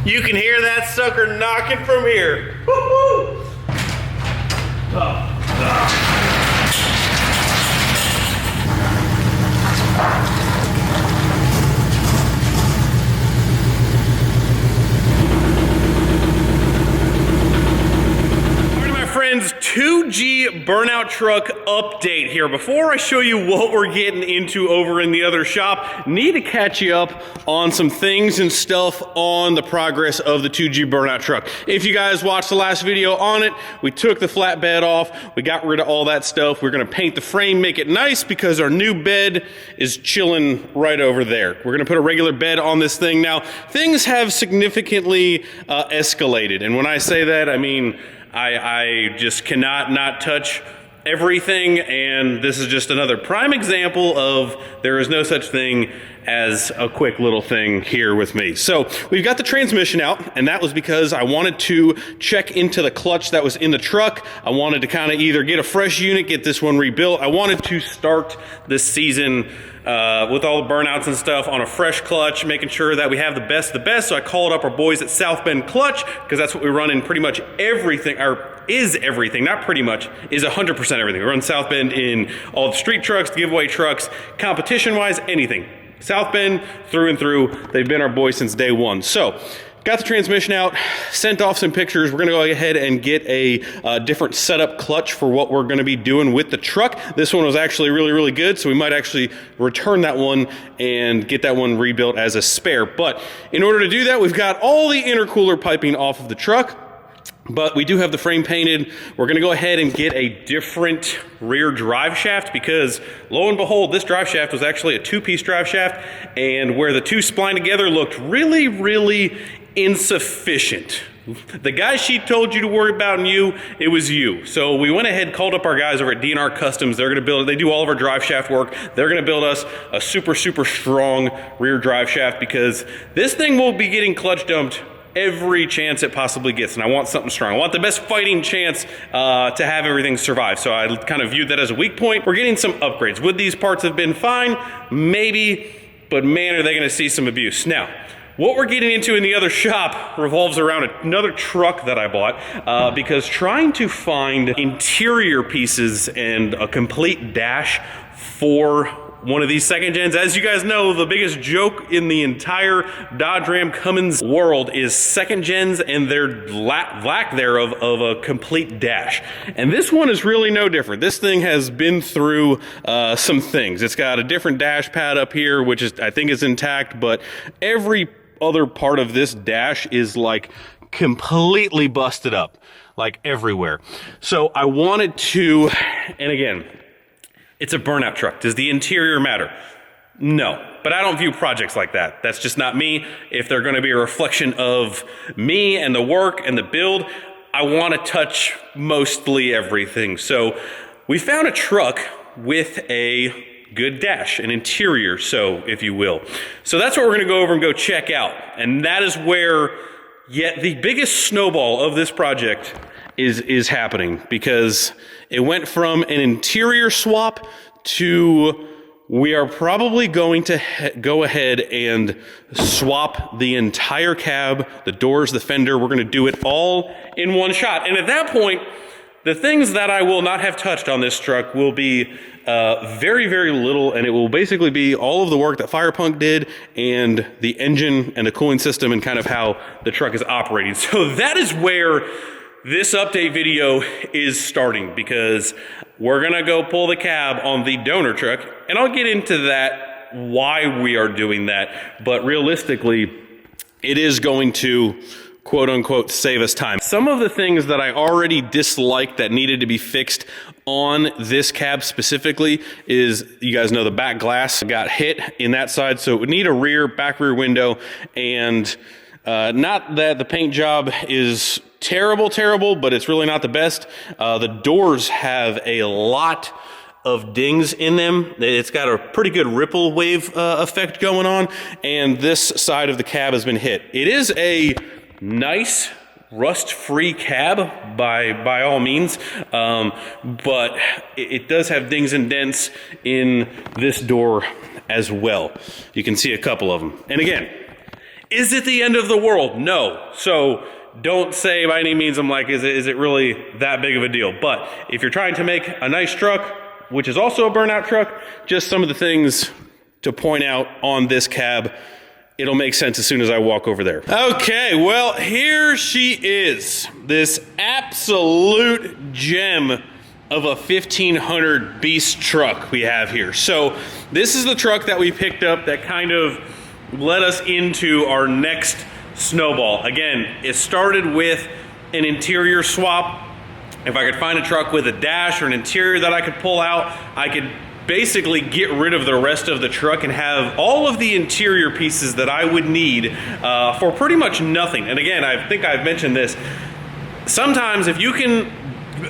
You can hear that sucker knocking from here. Woo-hoo! Friends, 2G burnout truck update here. Before I show you what we're getting into over in the other shop, need to catch you up on some things and stuff on the progress of the 2G burnout truck. If you guys watched the last video on it, we took the flatbed off, we got rid of all that stuff. We're gonna paint the frame, make it nice because our new bed is chilling right over there. We're gonna put a regular bed on this thing. Now, things have significantly escalated, and when I say that, I mean, I just cannot not touch everything, and this is just another prime example of there is no such thing as a quick little thing here with me. So we've got the transmission out, and that was because I wanted to check into the clutch that was in the truck. I wanted to kind of either get a fresh unit, get this one rebuilt. I wanted to start this season with all the burnouts and stuff on a fresh clutch, making sure that we have the best of the best. So I called up our boys at South Bend Clutch, because that's what we run in pretty much everything, or is everything, not pretty much, is 100% everything. We run South Bend in all the street trucks, the giveaway trucks, competition-wise, anything. South Bend, through and through, they've been our boys since day one. So, got the transmission out, sent off some pictures. We're gonna go ahead and get a different setup clutch for what we're gonna be doing with the truck. This one was actually really, really good, so we might actually return that one and get that one rebuilt as a spare. But in order to do that, we've got all the intercooler piping off of the truck, but we do have the frame painted. We're gonna go ahead and get a different rear drive shaft, because lo and behold, this drive shaft was actually a two-piece drive shaft, and where the two spline together looked really, really insufficient. The guy she told you to worry about and you, it was you. So we went ahead, called up our guys over at DNR Customs. They're gonna build, they do all of our drive shaft work. They're gonna build us a super, super strong rear drive shaft, because this thing will be getting clutch dumped every chance it possibly gets, and I want something strong. I want the best fighting chance to have everything survive. So I kind of viewed that as a weak point. We're getting some upgrades. Would these parts have been fine? Maybe, but man, are they gonna see some abuse. Now, what we're getting into in the other shop revolves around another truck that I bought, because trying to find interior pieces and a complete dash for one of these second gens. As you guys know, the biggest joke in the entire Dodge Ram Cummins world is second gens and their lack thereof of a complete dash. And this one is really no different. This thing has been through some things. It's got a different dash pad up here, which is, I think, is intact, but every other part of this dash is like completely busted up, like everywhere. So I wanted to, and again, it's a burnout truck. Does the interior matter? No, but I don't view projects like that. That's just not me. If they're gonna be a reflection of me and the work and the build, I wanna touch mostly everything. So we found a truck with a good dash, an interior, so if you will. So that's what we're gonna go over and go check out. And that is where yet the biggest snowball of this project is happening, because it went from an interior swap to we are probably going to go ahead and swap the entire cab, the doors, the fender. We're gonna do it all in one shot. And at that point, the things that I will not have touched on this truck will be very, very little, and it will basically be all of the work that Firepunk did and the engine and the cooling system and kind of how the truck is operating. So that is where this update video is starting, because we're gonna go pull the cab on the donor truck, and I'll get into that, why we are doing that, but realistically, it is going to quote unquote save us time. Some of the things that I already disliked that needed to be fixed on this cab specifically is, you guys know the back glass got hit in that side, so it would need a back rear window, and not that the paint job is terrible, but it's really not the best. The doors have a lot of dings in them. It's got a pretty good ripple wave effect going on, and this side of the cab has been hit. It is a nice rust-free cab by all means, but it does have dings and dents in this door as well. You can see a couple of them. And again, Is it the end of the world? No. So don't say by any means I'm like, is it really that big of a deal? But if you're trying to make a nice truck, which is also a burnout truck, just some of the things to point out on this cab. It'll make sense as soon as I walk over there. Okay, well, here she is. This absolute gem of a 1500 beast truck we have here. So this is the truck that we picked up that kind of led us into our next snowball. Again, it started with an interior swap. If I could find a truck with a dash or an interior that I could pull out, I could basically get rid of the rest of the truck and have all of the interior pieces that I would need for pretty much nothing. And again, I think I've mentioned this. Sometimes if you can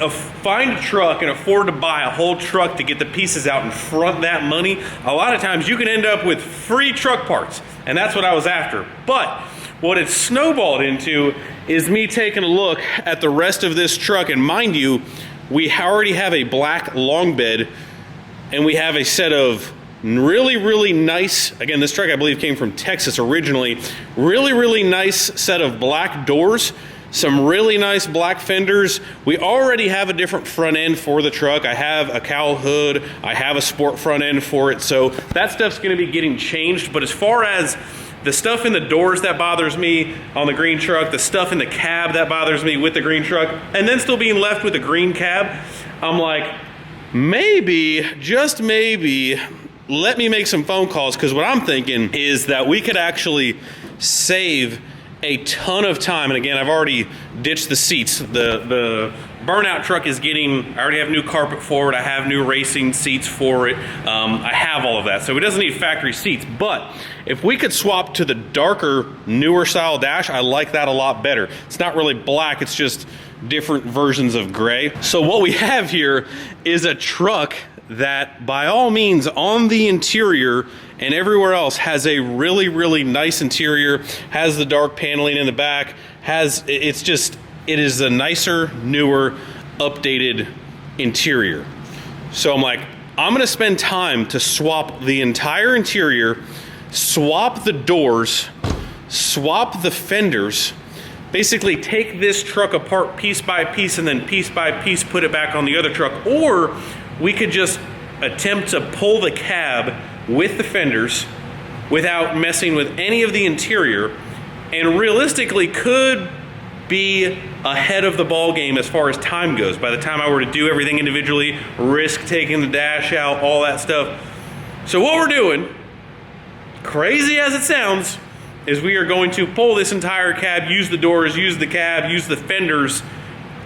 find a truck and afford to buy a whole truck to get the pieces out and front that money, a lot of times you can end up with free truck parts. And that's what I was after. But what it snowballed into is me taking a look at the rest of this truck. And mind you, we already have a black long bed. And we have a set of really nice, again, this truck I believe came from Texas originally, really nice set of black doors, some really nice black fenders. We already have a different front end for the truck. I have a cowl hood, I have a sport front end for it, so that stuff's gonna be getting changed. But as far as the stuff in the doors that bothers me on the green truck, the stuff in the cab that bothers me with the green truck, and then still being left with a green cab, I'm like, maybe, just maybe, let me make some phone calls, because what I'm thinking is that we could actually save a ton of time. And again, I've already ditched the seats. The burnout truck is getting, I already have new carpet for it, I have new racing seats for it, I have all of that, so it doesn't need factory seats. But if we could swap to the darker, newer style dash, I like that a lot better. It's not really black, it's just different versions of gray. So what we have here is a truck that by all means on the interior and everywhere else has a really nice interior, has the dark paneling in the back, it is a nicer, newer, updated interior. So I'm like, I'm gonna spend time to swap the entire interior, swap the doors, swap the fenders, basically take this truck apart piece by piece and then piece by piece put it back on the other truck. Or we could just attempt to pull the cab with the fenders without messing with any of the interior, and realistically could be ahead of the ball game as far as time goes. By the time I were to do everything individually, risk taking the dash out, all that stuff. So what we're doing, crazy as it sounds, is we are going to pull this entire cab, use the doors, use the cab, use the fenders,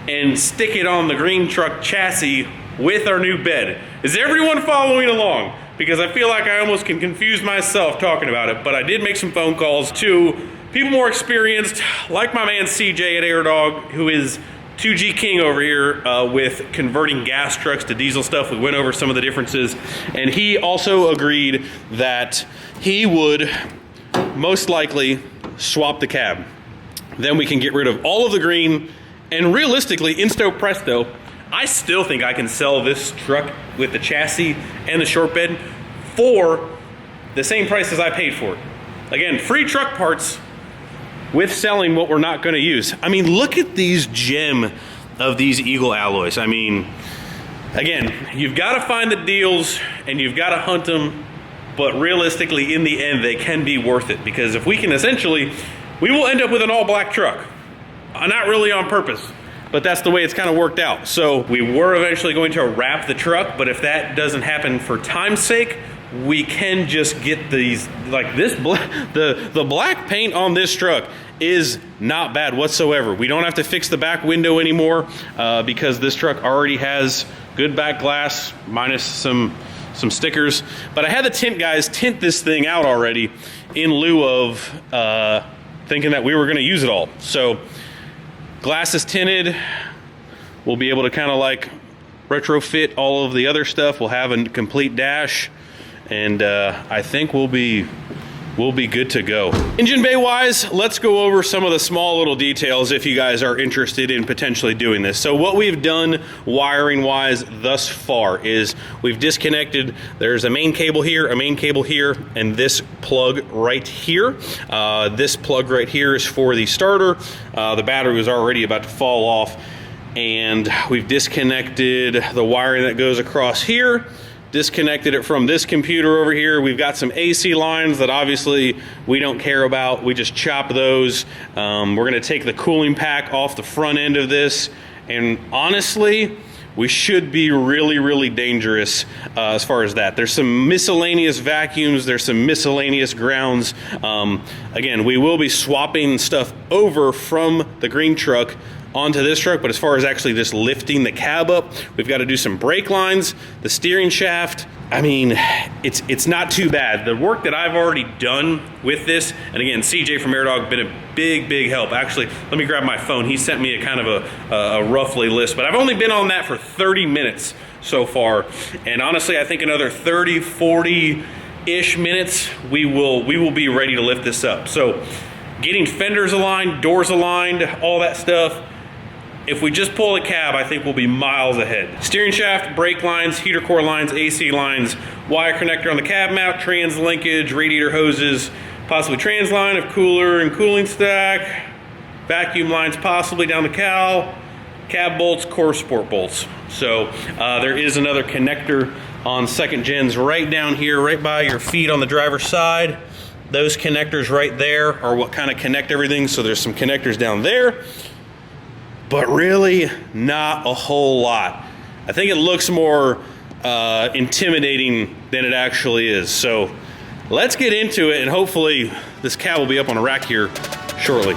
and stick it on the green truck chassis with our new bed. Is everyone following along? Because I feel like I almost can confuse myself talking about it, but I did make some phone calls to people more experienced, like my man CJ at AirDog, who is 2G King over here with converting gas trucks to diesel stuff. We went over some of the differences, and he also agreed that he would most likely swap the cab. Then we can get rid of all of the green, and realistically, insto presto, I still think I can sell this truck with the chassis and the short bed for the same price as I paid for it. Again, free truck parts with selling what we're not gonna use. I mean, look at these gem of these Eagle alloys. I mean, again, you've gotta find the deals and you've gotta hunt them, but realistically, in the end, they can be worth it, because if we can essentially, we will end up with an all black truck. Not really on purpose, but that's the way it's kind of worked out. So we were eventually going to wrap the truck, but if that doesn't happen for time's sake, we can just get these, like this, the black paint on this truck is not bad whatsoever. We don't have to fix the back window anymore because this truck already has good back glass minus some stickers. But I had the tint guys tint this thing out already in lieu of thinking that we were gonna use it all. So glass is tinted. We'll be able to kind of like retrofit all of the other stuff. We'll have a complete dash, and I think we'll be we'll be good to go. Engine bay wise, let's go over some of the small little details if you guys are interested in potentially doing this. So what we've done wiring wise thus far is we've disconnected, there's a main cable here, a main cable here, and this plug right here. This plug right here is for the starter. The battery was already about to fall off, and we've disconnected the wiring that goes across here. Disconnected it from this computer over here. We've got some AC lines that obviously we don't care about. We just chop those. We're gonna take the cooling pack off the front end of this, and honestly, we should be really, really dangerous as far as that. There's some miscellaneous vacuums, there's some miscellaneous grounds. Again, we will be swapping stuff over from the green truck onto this truck, but as far as actually just lifting the cab up, we've got to do some brake lines, the steering shaft. I mean, it's not too bad. The work that I've already done with this, and again, CJ from AirDog been a big help. Actually, let me grab my phone. He sent me a kind of a roughly list, but I've only been on that for 30 minutes so far, and honestly, I think another 30, 40-ish minutes, we will be ready to lift this up. So, getting fenders aligned, doors aligned, all that stuff. If we just pull the cab, I think we'll be miles ahead. Steering shaft, brake lines, heater core lines, AC lines, wire connector on the cab mount, trans linkage, radiator hoses, possibly trans line of cooler and cooling stack, vacuum lines possibly down the cowl, cab bolts, core support bolts. So there is another connector on second gens right down here, right by your feet on the driver's side. Those connectors right there are what kind of connect everything. So there's some connectors down there, but really not a whole lot. I think it looks more intimidating than it actually is. So let's get into it, and hopefully this cab will be up on a rack here shortly.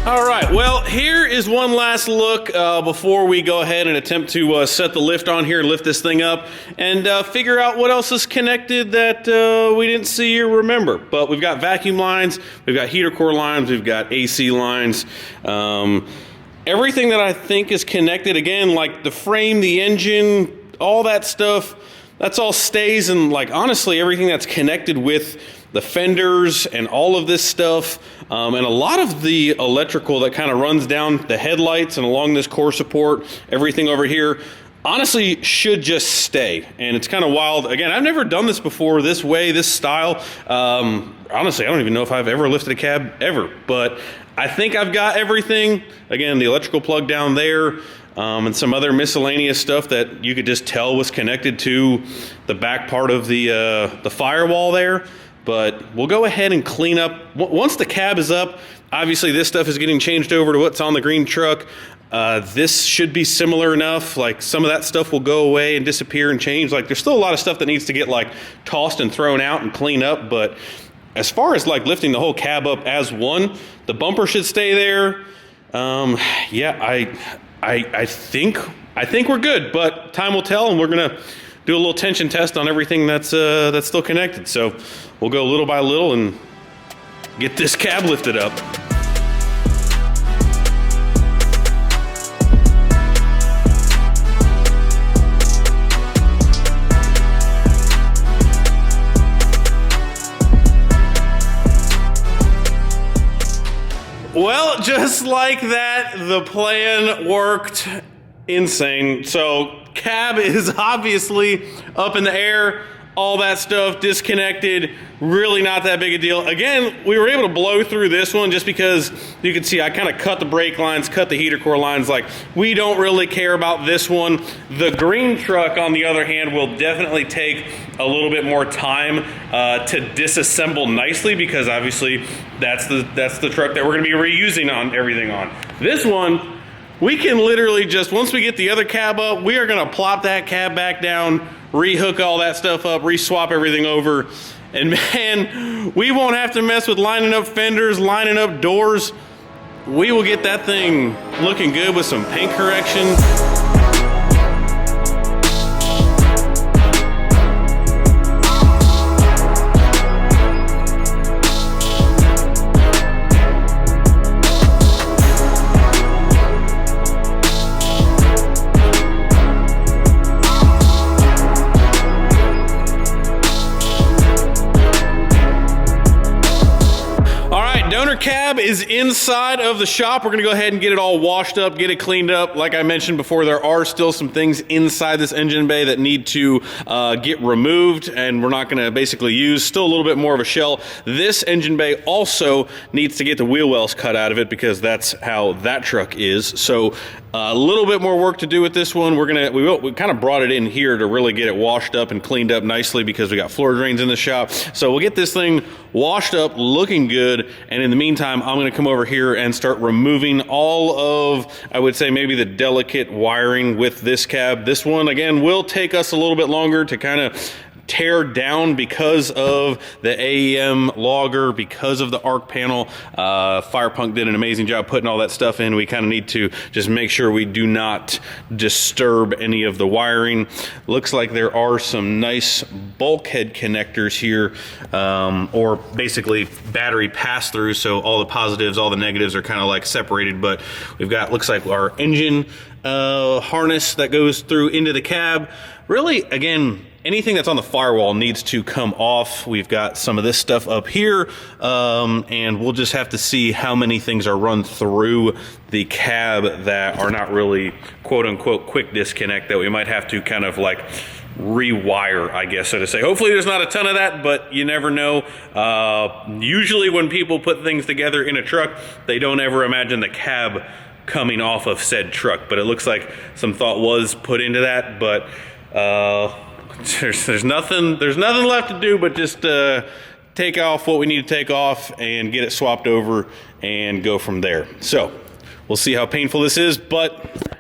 All right, well, here is one last look before we go ahead and attempt to set the lift on here and lift this thing up and figure out what else is connected that we didn't see or remember. But we've got vacuum lines, we've got heater core lines, we've got AC lines. Everything that I think is connected, again, like the frame, the engine, all that stuff, that's all stays, and like honestly, everything that's connected with the fenders and all of this stuff, and a lot of the electrical that kind of runs down the headlights and along this core support, everything over here, honestly should just stay. And it's kind of wild. Again, I've never done this before this way, this style. Honestly, I don't even know if I've ever lifted a cab ever, but I think I've got everything. Again, the electrical plug down there, and some other miscellaneous stuff that you could just tell was connected to the back part of the firewall there. But we'll go ahead and clean up. Once the cab is up, obviously this stuff is getting changed over to what's on the green truck. This should be similar enough. Like some of that stuff will go away and disappear and change. Like there's still a lot of stuff that needs to get like tossed and thrown out and clean up. But as far as like lifting the whole cab up as one, the bumper should stay there. Yeah, I think we're good, but time will tell, and we're gonna do a little tension test on everything that's still connected. So we'll go little by little and get this cab lifted up. Well, just like that, the plan worked. Insane. So cab is obviously up in the air, all that stuff disconnected, really not that big a deal. Again, we were able to blow through this one just because you can see I kind of cut the brake lines, cut the heater core lines. Like, we don't really care about this one. The green truck, on the other hand, will definitely take a little bit more time to disassemble nicely, because obviously that's the truck that we're going to be reusing on everything on. This one, we can literally just, once we get the other cab up, we are gonna plop that cab back down, rehook all that stuff up, re-swap everything over, and man, we won't have to mess with lining up fenders, lining up doors. We will get that thing looking good with some paint correction. cab is inside of the shop. We're gonna go ahead and get it all washed up, get it cleaned up. Like I mentioned before, there are still some things inside this engine bay that need to get removed, and we're not gonna basically use. Still a little bit more of a shell. This engine bay also needs to get the wheel wells cut out of it because that's how that truck is. So a little bit more work to do with this one. We kind of brought it in here to really get it washed up and cleaned up nicely because we got floor drains in the shop. So we'll get this thing washed up, looking good, and in the meantime, I'm gonna come over here and start removing all of, I would say, maybe the delicate wiring with this cab. This one, again, will take us a little bit longer to kind of tear down because of the AEM logger, because of the arc panel. Firepunk did an amazing job putting all that stuff in. We kind of need to just make sure we do not disturb any of the wiring. Looks like there are some nice bulkhead connectors here, or basically battery pass-through, so all the positives, all the negatives are kind of like separated, but we've got, looks like our engine harness that goes through into the cab. Really, again, anything that's on the firewall needs to come off. We've got some of this stuff up here, and we'll just have to see how many things are run through the cab that are not really quote-unquote quick disconnect that we might have to kind of like rewire, I guess, so to say. Hopefully there's not a ton of that, but you never know. Usually when people put things together in a truck, they don't ever imagine the cab coming off of said truck, but it looks like some thought was put into that, but there's nothing left to do but just take off what we need to take off and get it swapped over and go from there. So we'll see how painful this is, but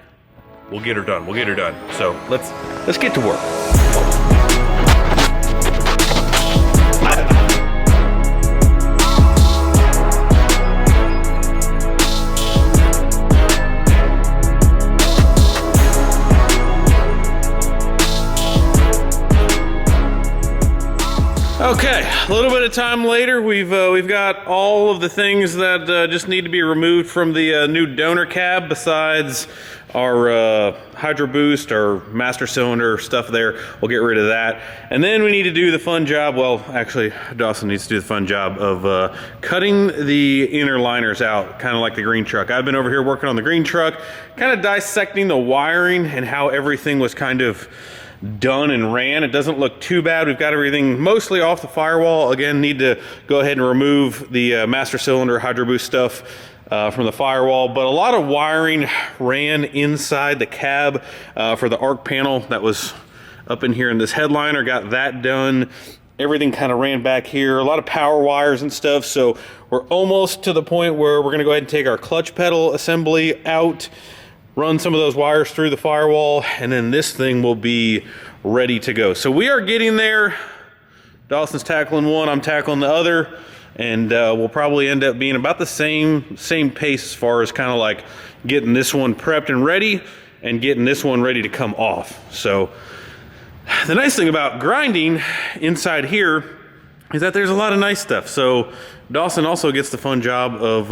we'll get her done. We'll get her done. So let's get to work. Okay, a little bit of time later, we've got all of the things that just need to be removed from the new donor cab, besides our hydro boost, our master cylinder stuff there. We'll get rid of that. And then we need to do the fun job, well, actually, Dawson needs to do the fun job of cutting the inner liners out, kind of like the green truck. I've been over here working on the green truck, kind of dissecting the wiring and how everything was kind of done and ran. It doesn't look too bad. We've got everything mostly off the firewall. Again, need to go ahead and remove the master cylinder hydro boost stuff from the firewall, but a lot of wiring ran inside the cab for the arc panel that was up in here in this headliner. Got that done. Everything kind of ran back here. A lot of power wires and stuff, so we're almost to the point where we're going to go ahead and take our clutch pedal assembly out, run some of those wires through the firewall, and then this thing will be ready to go. So we are getting there. Dawson's tackling one, I'm tackling the other, and we'll probably end up being about the same pace as far as kind of like getting this one prepped and ready and getting this one ready to come off. So the nice thing about grinding inside here is that there's a lot of nice stuff. So Dawson also gets the fun job of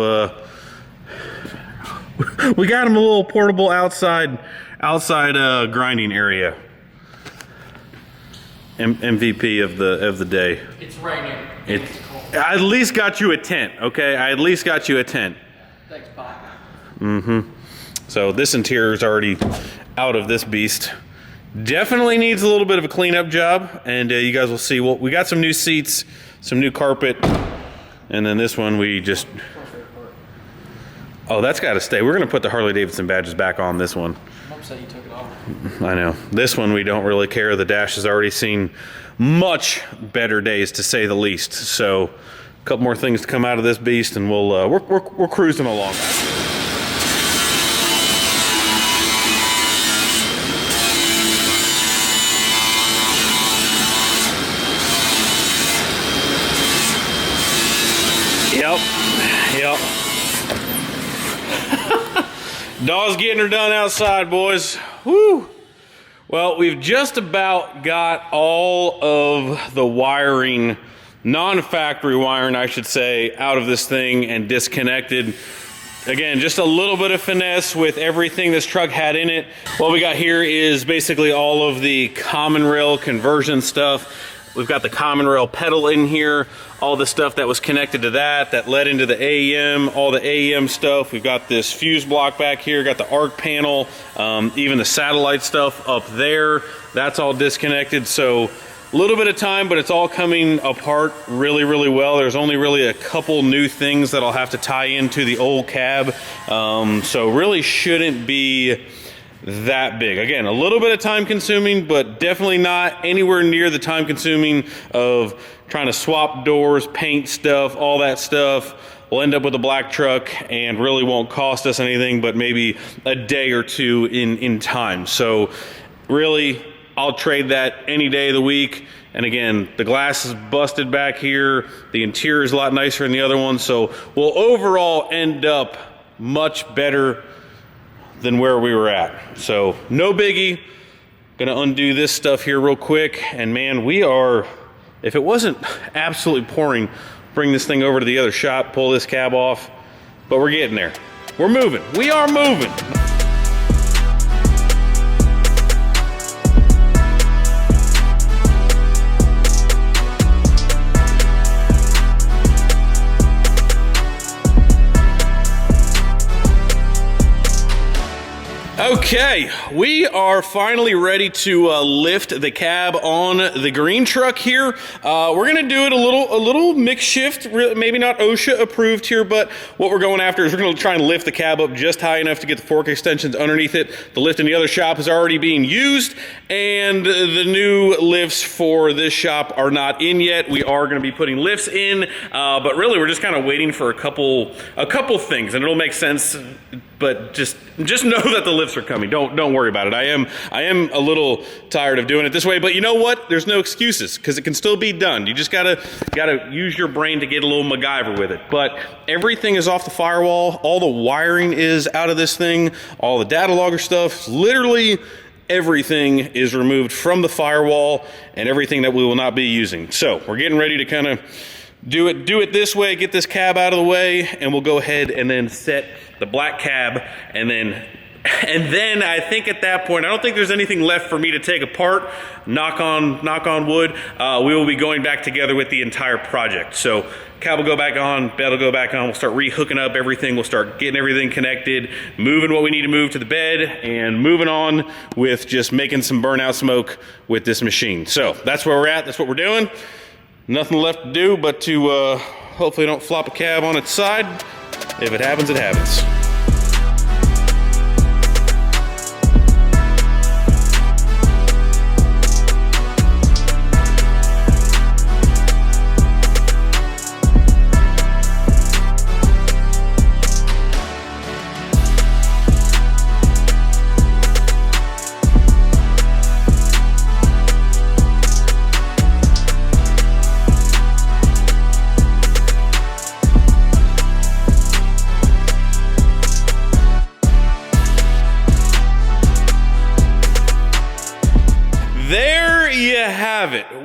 we got him a little portable outside grinding area. MVP of the day. It's raining. I at least got you a tent, okay? I at least got you a tent. Thanks, Pop. Mm-hmm. So this interior is already out of this beast. Definitely needs a little bit of a cleanup job, and you guys will see. Well, we got some new seats, some new carpet, and then this one we just. Oh, that's got to stay. We're going to put the Harley-Davidson badges back on this one. I'm upset you took it off. I know. This one we don't really care. The dash has already seen much better days, to say the least. So a couple more things to come out of this beast, and we're cruising along. Yep. Daw's getting her done outside, boys. Woo! Well, we've just about got all of the wiring, non-factory wiring, I should say, out of this thing and disconnected. Again, just a little bit of finesse with everything this truck had in it. What we got here is basically all of the common rail conversion stuff. We've got the common rail pedal in here, all the stuff that was connected to that led into the AEM, all the AEM stuff. We've got this fuse block back here, got the arc panel, even the satellite stuff up there. That's all disconnected. So a little bit of time, but it's all coming apart really, really well. There's only really a couple new things that I'll have to tie into the old cab. So really shouldn't be that big. Again, a little bit of time consuming, but definitely not anywhere near the time consuming of trying to swap doors, paint stuff, all that stuff. We'll end up with a black truck and really won't cost us anything but maybe a day or two in time. So really, I'll trade that any day of the week. And again, the glass is busted back here. The interior is a lot nicer than the other one. So we'll overall end up much better than where we were at. So no biggie. Gonna undo this stuff here real quick. And man, we are, if it wasn't absolutely pouring, bring this thing over to the other shop, pull this cab off, but we're getting there. We're moving. We are moving. Okay, we are finally ready to lift the cab on the green truck here. We're gonna do it a little mix shift, maybe not OSHA approved here, but what we're going after is we're gonna try and lift the cab up just high enough to get the fork extensions underneath it. The lift in the other shop is already being used, and the new lifts for this shop are not in yet. We are gonna be putting lifts in, but really we're just kind of waiting for a couple things, and it'll make sense. But just know that the lifts are coming. Don't worry about it. I am a little tired of doing it this way, but you know what? There's no excuses because it can still be done. You just gotta use your brain to get a little MacGyver with it. But everything is off the firewall. All the wiring is out of this thing. All the data logger stuff. Literally everything is removed from the firewall and everything that we will not be using. So we're getting ready to kind of do it this way, get this cab out of the way, and we'll go ahead and then set the black cab, and then I think at that point, I don't think there's anything left for me to take apart. Knock on wood. We will be going back together with the entire project. So cab will go back on, bed will go back on. We'll start re-hooking up everything. We'll start getting everything connected, moving what we need to move to the bed, and moving on with just making some burnout smoke with this machine. So that's where we're at. That's what we're doing. Nothing left to do but to hopefully don't flop a cab on its side. If it happens, it happens.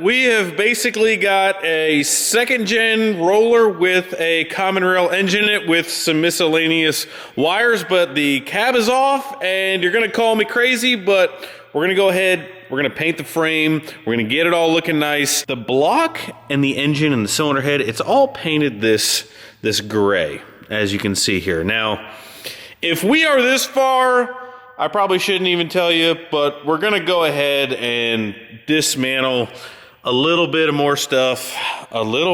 We have basically got a second gen roller with a common rail engine in it with some miscellaneous wires, but the cab is off, and you're gonna call me crazy, but we're gonna go ahead, we're gonna paint the frame, we're gonna get it all looking nice. The block and the engine and the cylinder head, it's all painted this gray, as you can see here. Now, if we are this far, I probably shouldn't even tell you, but we're gonna go ahead and dismantle a little bit of more stuff, we're gonna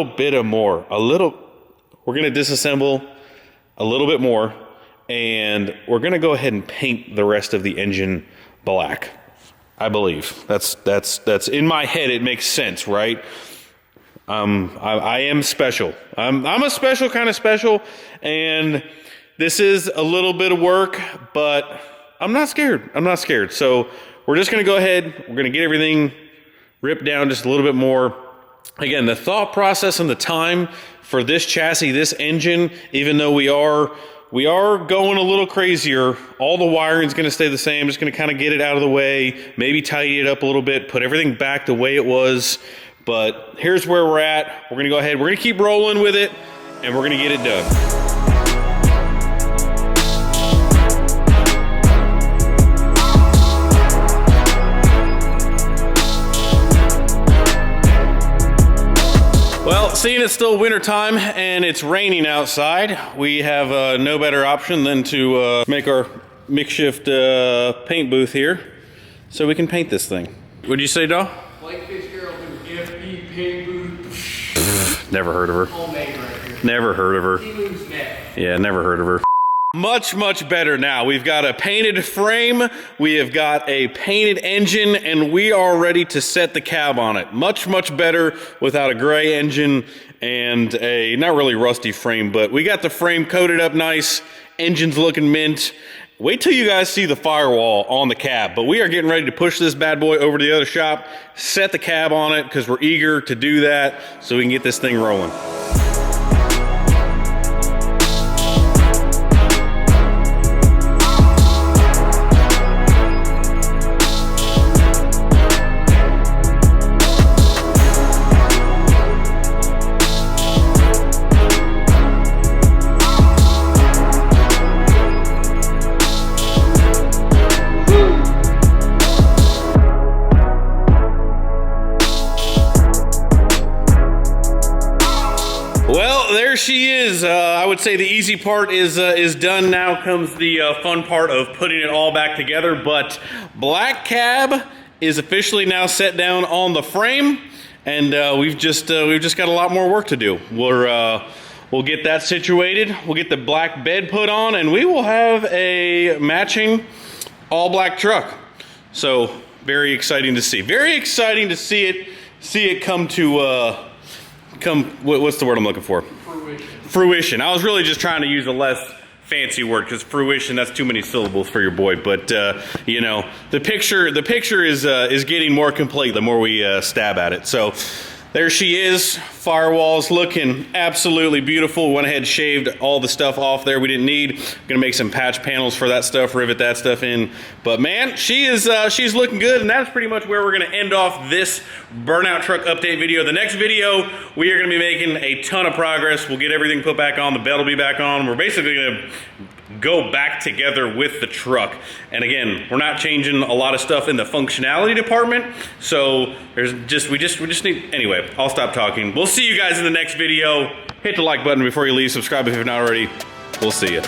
disassemble a little bit more, and we're gonna go ahead and paint the rest of the engine black. I believe that's in my head. It makes sense, right? I am special. I'm a special kind of special, and this is a little bit of work, but I'm not scared. So we're just gonna go ahead, we're gonna get everything ripped down just a little bit more. Again, the thought process and the time for this chassis, this engine, even though we are going a little crazier, all the wiring's gonna stay the same. Just gonna kind of get it out of the way, maybe tidy it up a little bit, put everything back the way it was. But here's where we're at. We're gonna go ahead, we're gonna keep rolling with it, and we're gonna get it done. Well, seeing it's still winter time and it's raining outside, we have no better option than to make our makeshift paint booth here so we can paint this thing. What'd you say, Daw? Blake Fitzgerald with FB Paint Booth. Never heard of her. Homemade right here. Never heard of her. He moves next. Yeah, never heard of her. Much, much better now. We've got a painted frame, we have got a painted engine, and we are ready to set the cab on it. Much, much better without a gray engine and a not really rusty frame, but we got the frame coated up nice, engine's looking mint. Wait till you guys see the firewall on the cab, but we are getting ready to push this bad boy over to the other shop, set the cab on it, because we're eager to do that so we can get this thing rolling. Well, there she is. I would say the easy part is done. Now comes the fun part of putting it all back together. But black cab is officially now set down on the frame, and we've just got a lot more work to do. We'll get that situated. We'll get the black bed put on, and we will have a matching all black truck. So very exciting to see. Very exciting to see it come to. What's the word I'm looking for? Fruition. I was really just trying to use a less fancy word because fruition, that's too many syllables for your boy. But you know, the picture is getting more complete the more we stab at it. So there she is. Firewall's looking absolutely beautiful. Went ahead and shaved all the stuff off there we didn't need. Gonna make some patch panels for that stuff, rivet that stuff in. But man, she's looking good, and that's pretty much where we're gonna end off this burnout truck update video. The next video, we are gonna be making a ton of progress. We'll get everything put back on, the bed will be back on. We're basically gonna go back together with the truck. And again, we're not changing a lot of stuff in the functionality department. So we just need, anyway, I'll stop talking. We'll see you guys in the next video. Hit the like button before you leave. Subscribe if you've not already. We'll see you.